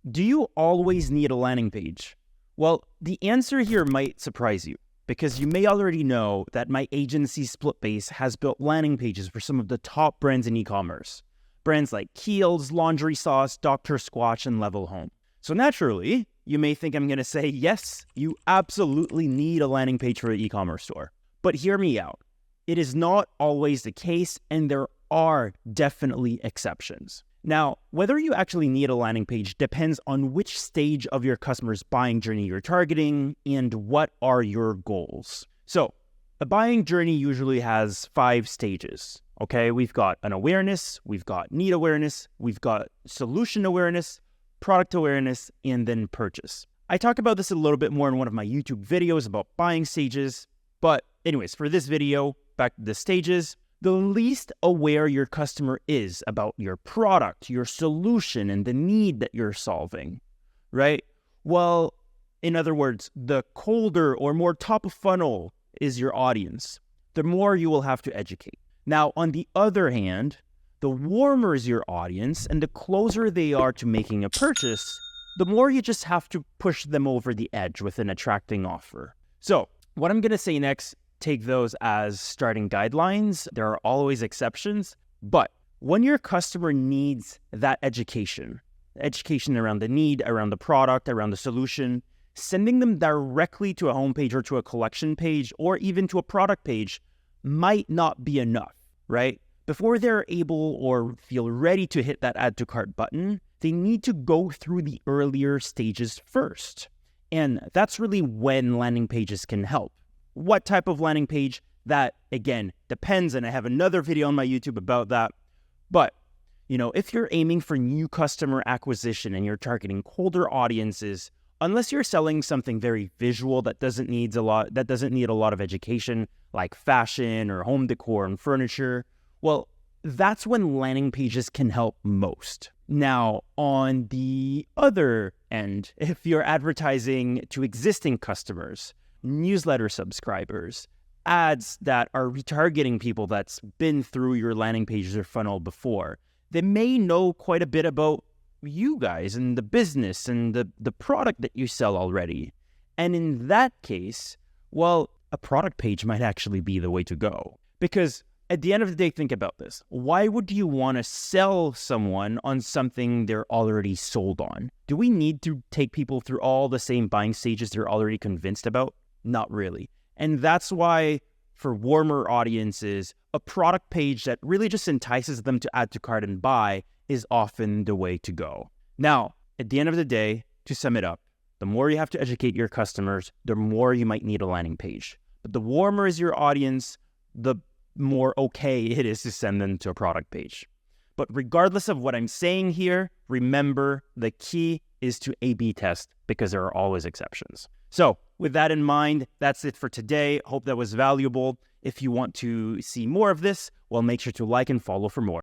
Do you always need a landing page? Well, the answer here might surprise you because you may already know that my agency Splitbase has built landing pages for some of the top brands in e-commerce. Brands like Kiehl's, Laundry Sauce, Dr. Squatch, and Level Home. So naturally, you may think I'm going to say, yes, you absolutely need a landing page for an e-commerce store. But hear me out. It is not always the case, and there are definitely exceptions. Now, whether you actually need a landing page depends on which stage of your customer's buying journey you're targeting and what are your goals. So, a buying journey usually has 5 stages. Okay, we've got an awareness, we've got need awareness, we've got solution awareness, product awareness, and then purchase. I talk about this a little bit more in one of my YouTube videos about buying stages, but anyways, for this video, back to the stages. The least aware your customer is about your product, your solution, and the need that you're solving, right? Well, in other words, the colder or more top of funnel is your audience, the more you will have to educate. Now, on the other hand, the warmer is your audience and the closer they are to making a purchase, the more you just have to push them over the edge with an attracting offer. So, what I'm going to say next, take those as starting guidelines. There are always exceptions, but when your customer needs that education around the need, around the product, around the solution, sending them directly to a homepage or to a collection page or even to a product page might not be enough, right? Before they're able or feel ready to hit that add to cart button, they need to go through the earlier stages first. And that's really when landing pages can help. What type of landing page? That, again, depends, and I have another video on my YouTube about that. But, if you're aiming for new customer acquisition and you're targeting colder audiences, unless you're selling something very visual that doesn't need a lot of education, like fashion or home decor and furniture, well, that's when landing pages can help most. Now, on the other end, if you're advertising to existing customers, newsletter subscribers, ads that are retargeting people that's been through your landing pages or funnel before, they may know quite a bit about you guys and the business and the product that you sell already. And in that case, well, a product page might actually be the way to go. Because at the end of the day, think about this. Why would you want to sell someone on something they're already sold on? Do we need to take people through all the same buying stages they're already convinced about? Not really. And that's why for warmer audiences, a product page that really just entices them to add to cart and buy is often the way to go. Now, at the end of the day, to sum it up, the more you have to educate your customers, the more you might need a landing page. But the warmer is your audience, the more okay it is to send them to a product page. But regardless of what I'm saying here, remember the key is to A/B test because there are always exceptions. So with that in mind, that's it for today. Hope that was valuable. If you want to see more of this, well, make sure to like and follow for more.